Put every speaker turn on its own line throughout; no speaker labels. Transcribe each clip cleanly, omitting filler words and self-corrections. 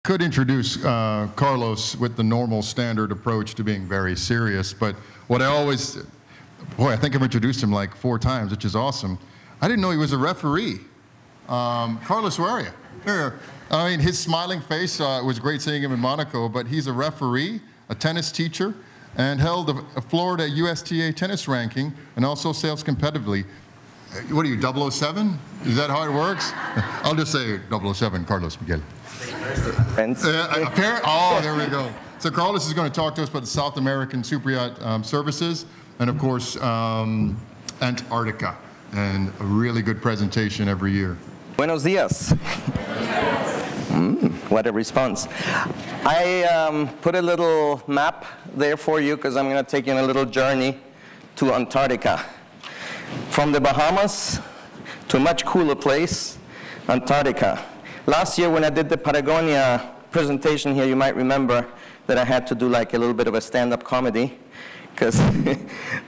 could introduce Carlos with the normal standard approach to being very serious, but what I always, boy, I think I've introduced him like 4 times, which is awesome. I didn't know he was a referee. Carlos, where are you? Here. I mean, his smiling face, it was great seeing him in Monaco, but he's a referee, a tennis teacher, and held a Florida USTA tennis ranking, and also sails competitively. What are you, 007? Is that how it works? I'll just say 007, Carlos Miguel. Oh, there we go. So Carlos is going to talk to us about the South American Superyacht services, and of course, Antarctica, and a really good presentation every year.
Buenos dias. What a response. I put a little map there for you because I'm going to take you on a little journey to Antarctica. From the Bahamas to a much cooler place, Antarctica. Last year when I did the Patagonia presentation here, you might remember that I had to do like a little bit of a stand-up comedy because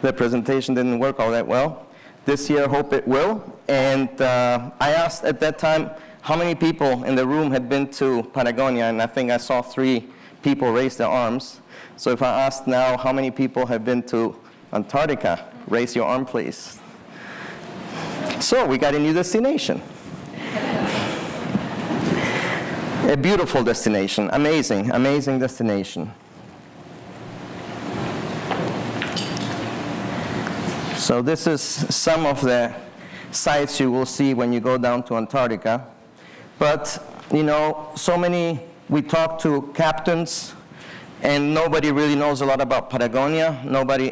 the presentation didn't work all that well. This year, I hope it will. And I asked at that time how many people in the room had been to Patagonia, and I think I saw 3 people raise their arms. So if I asked now how many people have been to Antarctica, raise your arm, please. So we got a new destination. A beautiful destination, amazing, amazing destination. So this is some of the sights you will see when you go down to Antarctica. But, you know, we talk to captains, and nobody really knows a lot about Patagonia,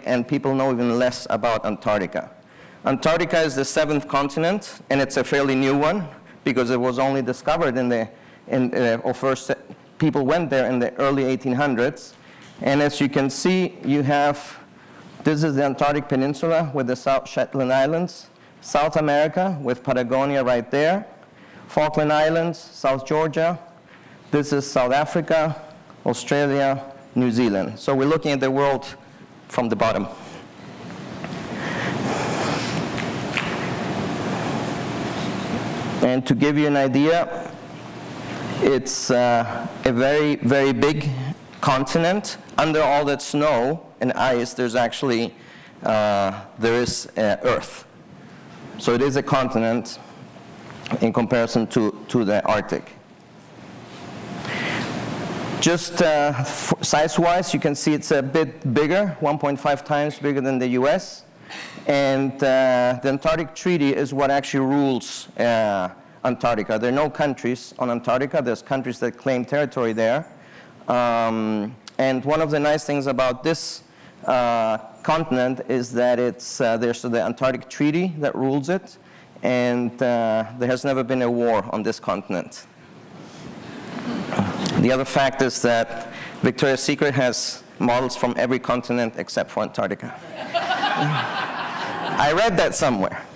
and people know even less about Antarctica. Antarctica is the 7th continent, and it's a fairly new one, because it was only discovered or first people went there in the early 1800s. And as you can see, this is the Antarctic Peninsula with the South Shetland Islands, South America with Patagonia right there, Falkland Islands, South Georgia. This is South Africa, Australia, New Zealand. So we're looking at the world from the bottom. And to give you an idea, it's a very, very big continent. Under all that snow and ice, there's actually, there is Earth. So it is a continent in comparison to the Arctic. Just size-wise, you can see it's a bit bigger, 1.5 times bigger than the US. And the Antarctic Treaty is what actually rules Antarctica. There are no countries on Antarctica. There's countries that claim territory there. And one of the nice things about this continent is that there's the Antarctic Treaty that rules it, and there has never been a war on this continent. The other fact is that Victoria's Secret has models from every continent except for Antarctica. I read that somewhere.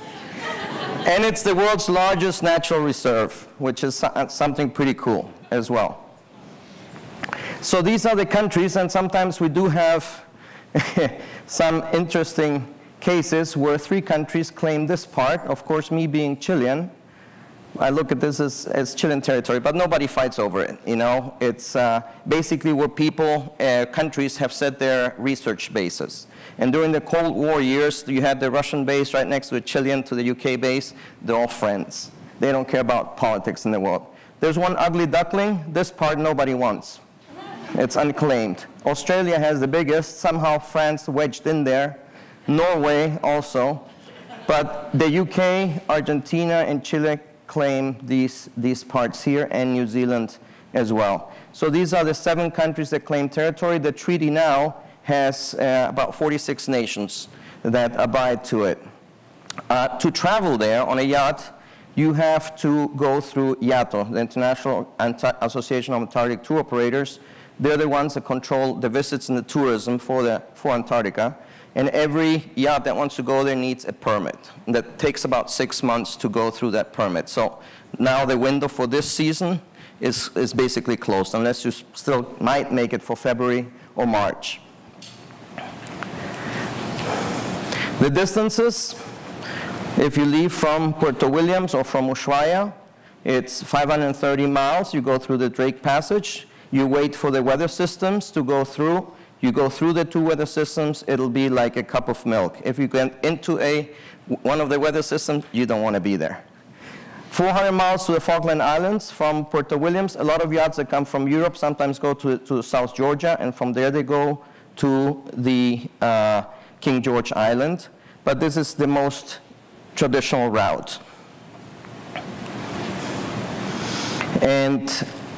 And it's the world's largest natural reserve, which is something pretty cool as well. So these are the countries, and sometimes we do have some interesting cases where 3 countries claim this part. Of course, me being Chilean, I look at this as Chilean territory, but nobody fights over it. You know, it's basically where countries have set their research bases. And during the Cold War years, you had the Russian base right next to the Chilean, to the UK base. They're all friends. They don't care about politics in the world. There's one ugly duckling. This part nobody wants. It's unclaimed. Australia has the biggest. Somehow France wedged in there. Norway also. But the UK, Argentina, and Chile claim these parts here, and New Zealand as well. So these are the 7 countries that claim territory. The treaty now has about 46 nations that abide to it. To travel there on a yacht, you have to go through Yacht, the International Association of Antarctic Tour Operators. They're the ones that control the visits and the tourism for Antarctica. And every yacht that wants to go there needs a permit. And that takes about 6 months to go through that permit. So now the window for this season is basically closed, unless you still might make it for February or March. The distances, if you leave from Puerto Williams or from Ushuaia, It's 530 miles. You go through the Drake Passage. You wait for the weather systems to go through. You go through the two weather systems. It'll be like a cup of milk. If you get into one of the weather systems, you don't want to be there. 400 miles to the Falkland Islands from Puerto Williams. A lot of yachts that come from Europe sometimes go to South Georgia, and from there they go to the King George Island. But this is the most traditional route. And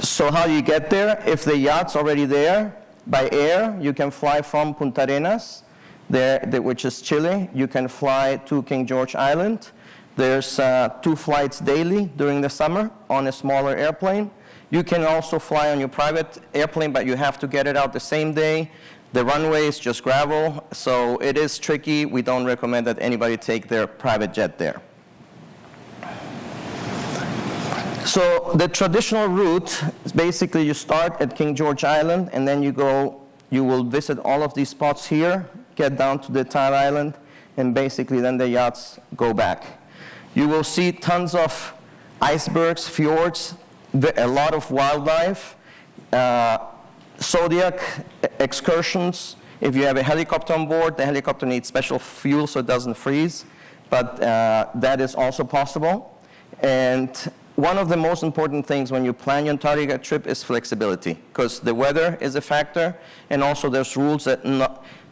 so how you get there? If the yacht's already there, by air, you can fly from Punta Arenas, which is Chile. You can fly to King George Island. There's 2 flights daily during the summer on a smaller airplane. You can also fly on your private airplane, but you have to get it out the same day. The runway is just gravel, so it is tricky. We don't recommend that anybody take their private jet there. So the traditional route is basically you start at King George Island, and then you will visit all of these spots here, get down to the Tile Island, and basically then the yachts go back. You will see tons of icebergs, fjords, a lot of wildlife, Zodiac excursions. If you have a helicopter on board, the helicopter needs special fuel so it doesn't freeze, but that is also possible. And one of the most important things when you plan your Antarctica trip is flexibility, because the weather is a factor, and also there's rules that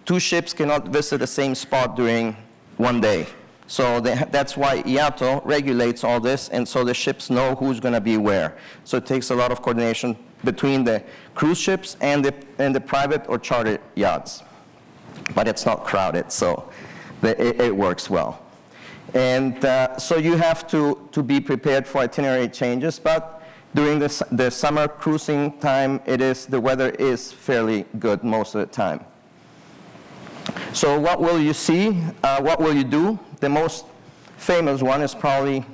2 ships cannot visit the same spot during one day. So that's why Yacht regulates all this, and so the ships know who's going to be where. So it takes a lot of coordination between the cruise ships and the private or chartered yachts. But it's not crowded, so it works well. And so you have to be prepared for itinerary changes, but during the summer cruising time, the weather is fairly good most of the time. So what will you see? What will you do? The most famous one is probably,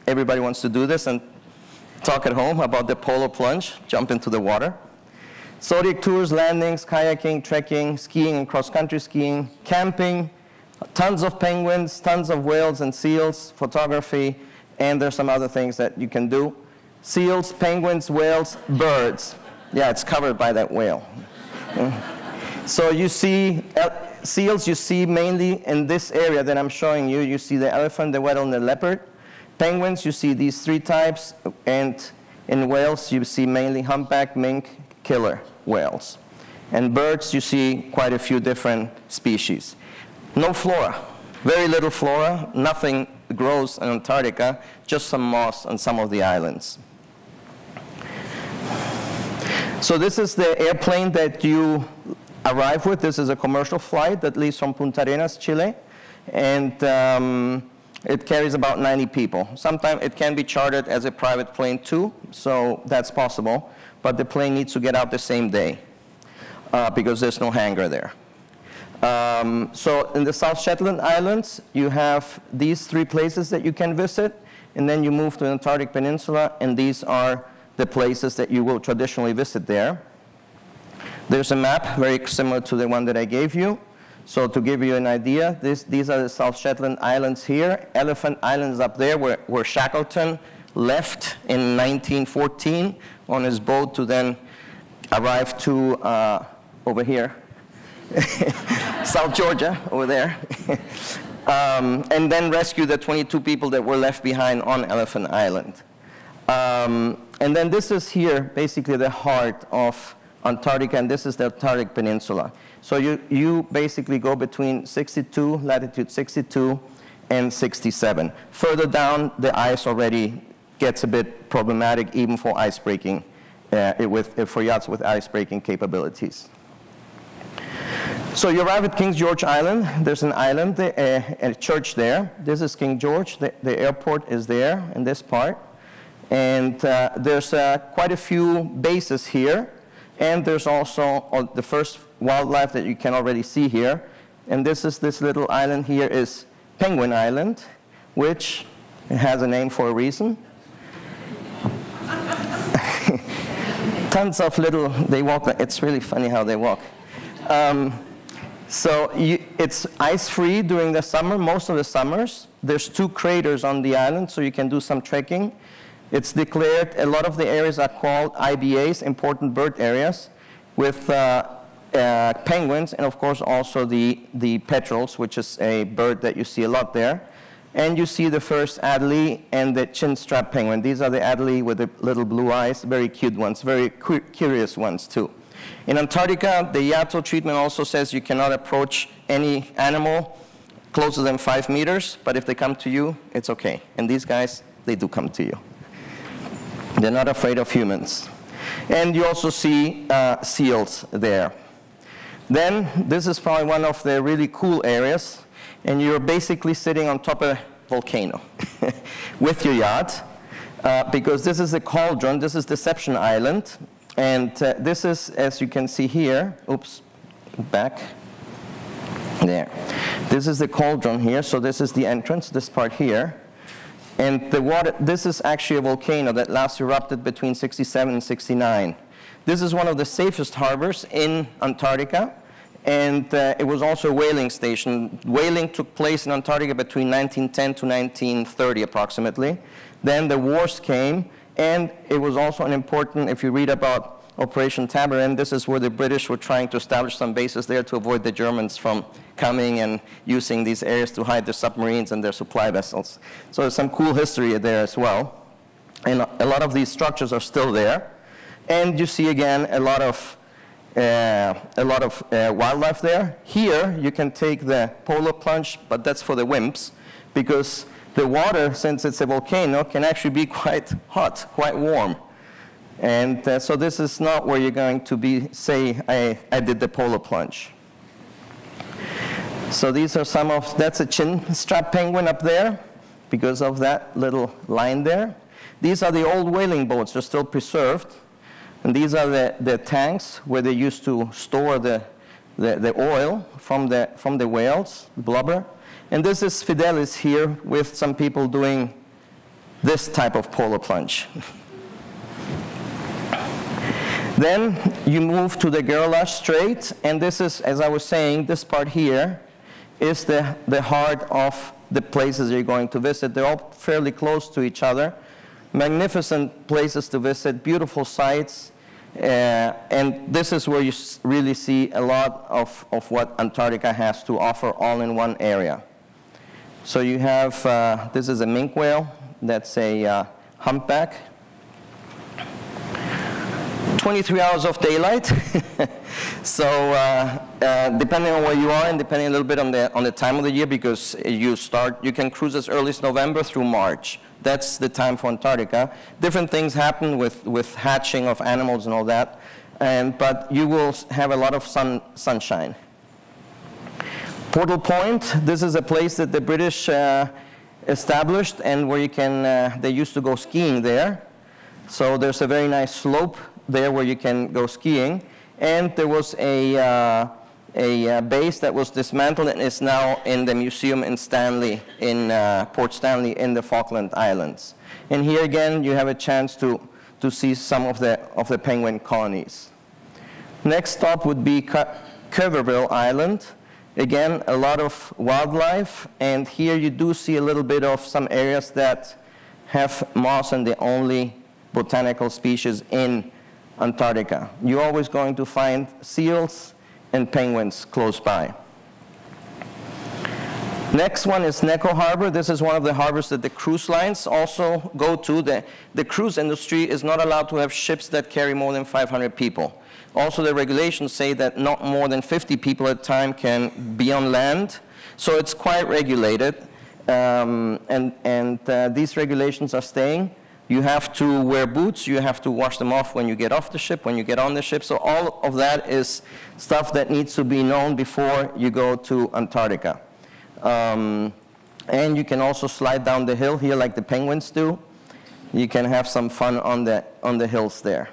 everybody wants to do this and talk at home about the polar plunge, jump into the water. Zodiac tours, landings, kayaking, trekking, skiing and cross-country skiing, camping, tons of penguins, tons of whales and seals, photography, and there's some other things that you can do. Seals, penguins, whales, birds. Yeah, it's covered by that whale. So you see seals, you see mainly in this area that I'm showing you. You see the elephant, the whale, and the leopard. Penguins, you see these 3 types, and in whales, you see mainly humpback, mink, killer whales. And birds, you see quite a few different species. No flora, very little flora, nothing grows in Antarctica, just some moss on some of the islands. So this is the airplane that you arrive with. This is a commercial flight that leaves from Punta Arenas, Chile, and it carries about 90 people. Sometimes it can be chartered as a private plane too, so that's possible, but the plane needs to get out the same day because there's no hangar there. So in the South Shetland Islands, you have these 3 places that you can visit, and then you move to the Antarctic Peninsula, and these are the places that you will traditionally visit there. There's a map very similar to the one that I gave you. So to give you an idea, these are the South Shetland Islands here. Elephant Island is up there where Shackleton left in 1914 on his boat to then arrive to over here. South Georgia, over there, and then rescue the 22 people that were left behind on Elephant Island. And then this is here, basically the heart of Antarctica, and this is the Antarctic Peninsula. So you basically go between latitude 62 and 67. Further down, the ice already gets a bit problematic, even for ice breaking, for yachts with ice breaking capabilities. So you arrive at King George Island. There's an island, a church there. This is King George. The airport is there in this part. And there's quite a few bases here. And there's also the first wildlife that you can already see here. And this little island here is Penguin Island, which has a name for a reason. Tons of they walk, it's really funny how they walk. So it's ice-free during the summer, most of the summers. There's 2 craters on the island, so you can do some trekking. It's declared, a lot of the areas are called IBAs, important bird areas, with penguins, and of course also the petrels, which is a bird that you see a lot there. And you see the first Adelie and the chin-strap penguin. These are the Adelie with the little blue eyes, very cute ones, very curious ones too. In Antarctica, the Yacht treatment also says you cannot approach any animal closer than 5 meters, but if they come to you, it's okay. And these guys, they do come to you. They're not afraid of humans. And you also see seals there. Then, this is probably one of the really cool areas, and you're basically sitting on top of a volcano with your yacht, because this is a cauldron. This is Deception Island, and this is, as you can see here, oops, back, there. This is the cauldron here, so this is the entrance, this part here. And the water, this is actually a volcano that last erupted between 67 and 69. This is one of the safest harbors in Antarctica, and it was also a whaling station. Whaling took place in Antarctica between 1910 to 1930 approximately. Then the wars came, and it was also an important, if you read about Operation Tabarin, this is where the British were trying to establish some bases there to avoid the Germans from coming and using these areas to hide their submarines and their supply vessels. So there's some cool history there as well. And a lot of these structures are still there. And you see again a lot of wildlife there. Here you can take the polar plunge, but that's for the wimps, because the water, since it's a volcano, can actually be quite hot, quite warm. And so this is not where you're going to be, say, I did the polar plunge. So these are some of, that's a chin-strap penguin up there because of that little line there. These are the old whaling boats, they're still preserved. And these are the tanks where they used to store the oil from the whales, blubber. And this is Fidelis here with some people doing this type of polar plunge. Then you move to the Gerlache Strait, and this is, as I was saying, this part here is the heart of the places you're going to visit. They're all fairly close to each other. Magnificent places to visit, beautiful sights, and this is where you really see a lot of what Antarctica has to offer all in one area. So you have, this is a minke whale, that's a humpback. 23 hours of daylight. So depending on where you are and depending a little bit on the time of the year, because you can cruise as early as November through March. That's the time for Antarctica. Different things happen with hatching of animals and all that, but you will have a lot of sunshine. Portal Point, this is a place that the British established and where you can, they used to go skiing there. So there's a very nice slope there where you can go skiing. And there was a base that was dismantled and is now in the museum in Stanley, in Port Stanley in the Falkland Islands. And here again, you have a chance to see some of the penguin colonies. Next stop would be Kerverville Island. Again, a lot of wildlife, and here you do see a little bit of some areas that have moss and the only botanical species in Antarctica. You're always going to find seals and penguins close by. Next one is Neko Harbor. This is one of the harbors that the cruise lines also go to. The cruise industry is not allowed to have ships that carry more than 500 people. Also, the regulations say that not more than 50 people at a time can be on land. So it's quite regulated. These regulations are staying. You have to wear boots. You have to wash them off when you get off the ship, when you get on the ship. So all of that is stuff that needs to be known before you go to Antarctica. And you can also slide down the hill here like the penguins do. You can have some fun on the hills there.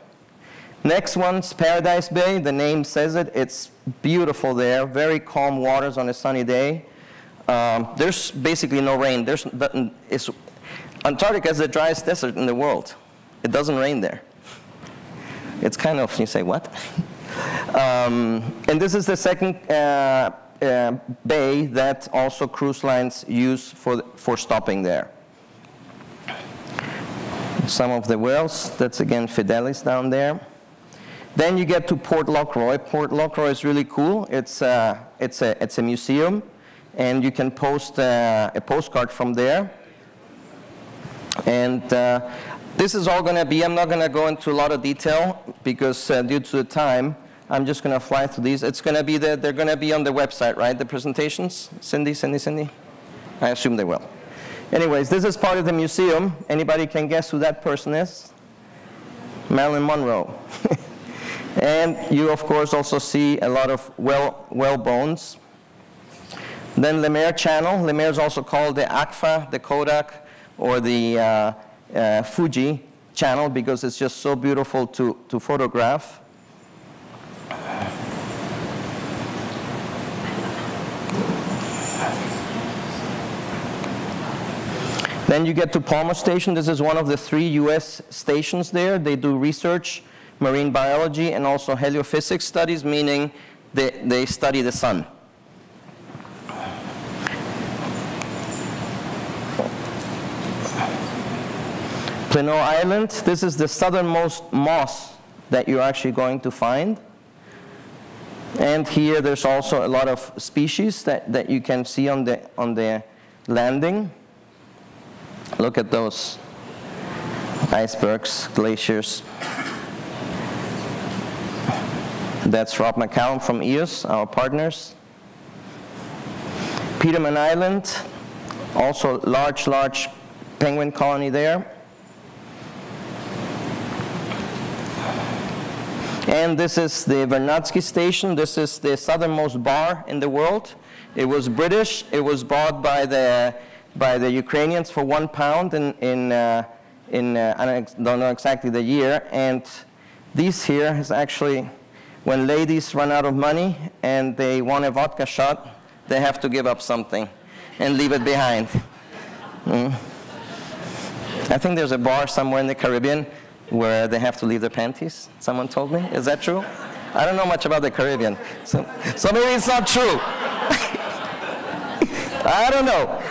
Next one's Paradise Bay. The name says it. It's beautiful there. Very calm waters on a sunny day. There's basically no rain. Antarctica is the driest desert in the world. It doesn't rain there. It's kind of, you say, what? And this is the second bay that also cruise lines use for stopping there. some of the whales. That's again Fidelis down there. Then you get to Port Lockroy. Port Lockroy is really cool. It's a museum, and you can post a postcard from there. And this is all going to be, I'm not going to go into a lot of detail because due to the time, I'm just going to fly through these. It's going to be they're going to be on the website, right? The presentations? Cindy? I assume they will. Anyways, this is part of the museum. Anybody can guess who that person is? Marilyn Monroe. And you, of course, also see a lot of whale bones. Then Lemaire Channel. Lemaire is also called the ACFA, the Kodak, or the Fuji channel because it's just so beautiful to photograph. Then you get to Palmer Station. This is one of the 3 US stations there. They do research, marine biology, and also heliophysics studies, meaning they study the sun. Plano Island, this is the southernmost moss that you're actually going to find. And here there's also a lot of species that you can see on the landing. Look at those icebergs, glaciers. That's Rob McCallum from EOS, our partners. Peterman Island, also large penguin colony there. And this is the Vernadsky Station. This is the southernmost bar in the world. It was British. It was bought by the Ukrainians for £1 I don't know exactly the year. And these here is actually when ladies run out of money and they want a vodka shot, they have to give up something and leave it behind. I think there's a bar somewhere in the Caribbean where they have to leave their panties, someone told me. Is that true? I don't know much about the Caribbean, so maybe it's not true. I don't know.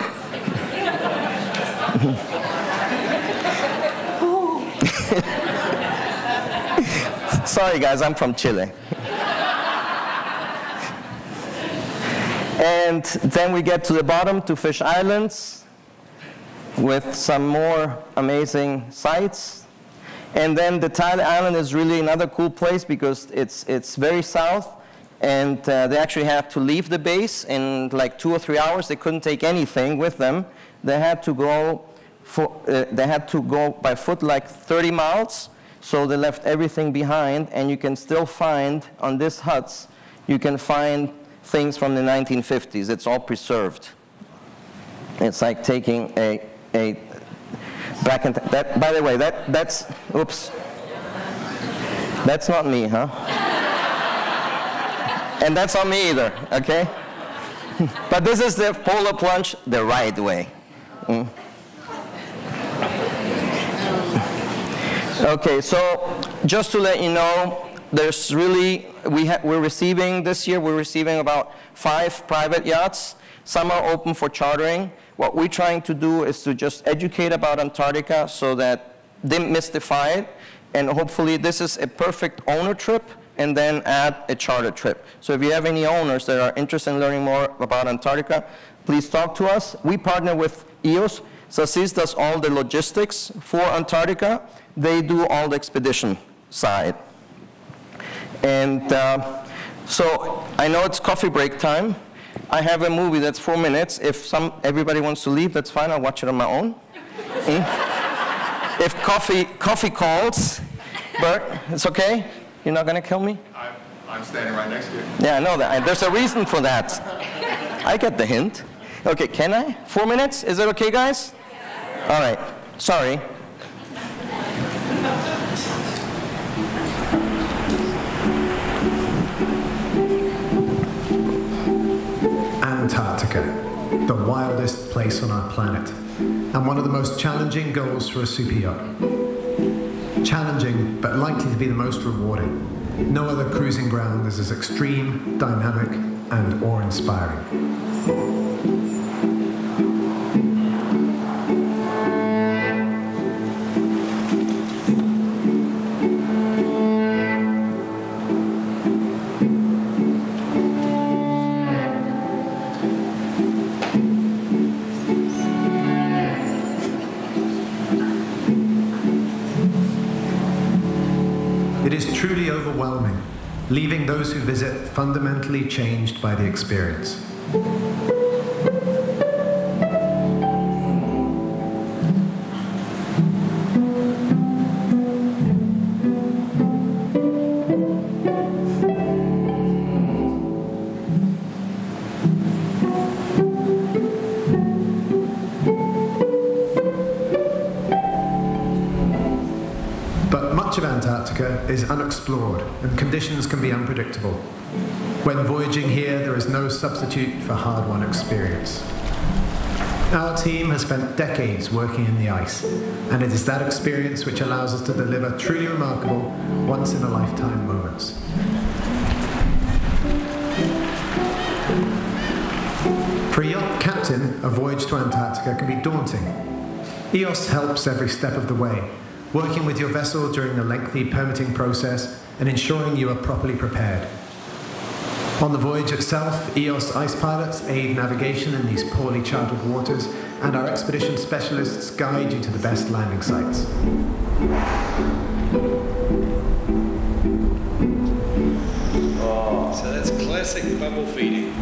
Sorry guys, I'm from Chile. And then we get to the bottom, to Fish Islands, with some more amazing sights. And then the Tile Island is really another cool place because it's very south, and they actually had to leave the base in like 2 or 3 hours. They couldn't take anything with them. They had to go by foot like 30 miles, so they left everything behind. And you can still find on these huts, you can find things from the 1950s. It's all preserved. It's like taking a back in that. By the way, that's oops. That's not me, huh? And that's not me either. Okay. But this is the polar plunge the right way. Okay, so just to let you know, there's really we're receiving this year. We're receiving about 5 private yachts. Some are open for chartering. What we're trying to do is to just educate about Antarctica so that they demystify it, and hopefully this is a perfect owner trip, and then add a charter trip. So if you have any owners that are interested in learning more about Antarctica, please talk to us. We partner with EOS. Sasis does all the logistics for Antarctica. They do all the expedition side. And so I know it's coffee break time. I have a movie that's 4 minutes. If everybody wants to leave, that's fine. I'll watch it on my own. If coffee calls, Bert, it's okay? You're not going to kill me?
I'm standing right next to you.
Yeah, I know that. There's a reason for that. I get the hint. Okay, can I? 4 minutes? Is it okay, guys? All right. Sorry.
Antarctica, the wildest place on our planet, and one of the most challenging goals for a super yacht. Challenging, but likely to be the most rewarding. No other cruising ground is as extreme, dynamic, and awe-inspiring. truly overwhelming, leaving those who visit fundamentally changed by the experience. Much of Antarctica is unexplored and conditions can be unpredictable. When voyaging here, there is no substitute for hard-won experience. Our team has spent decades working in the ice, and it is that experience which allows us to deliver truly remarkable, once-in-a-lifetime moments. For a yacht captain, a voyage to Antarctica can be daunting. EOS helps every step of the way, working with your vessel during the lengthy permitting process and ensuring you are properly prepared. On the voyage itself, EOS ice pilots aid navigation in these poorly charted waters, and our expedition specialists guide you to the best landing sites.
Oh, so that's classic bubble feeding.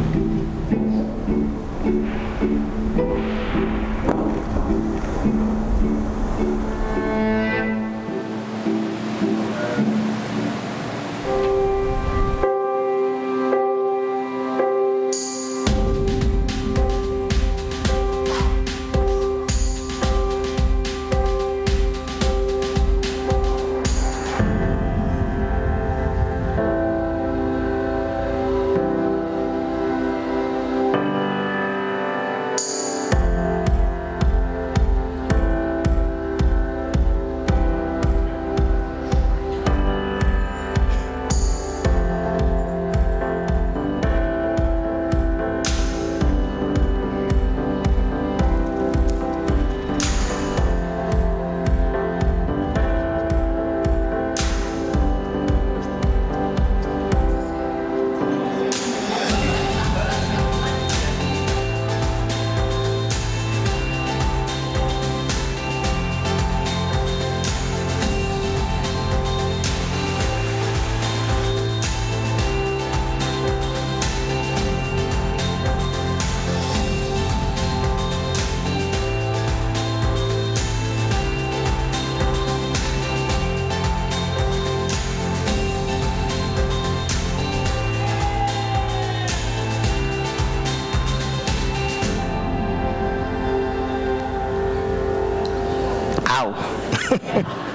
Ow.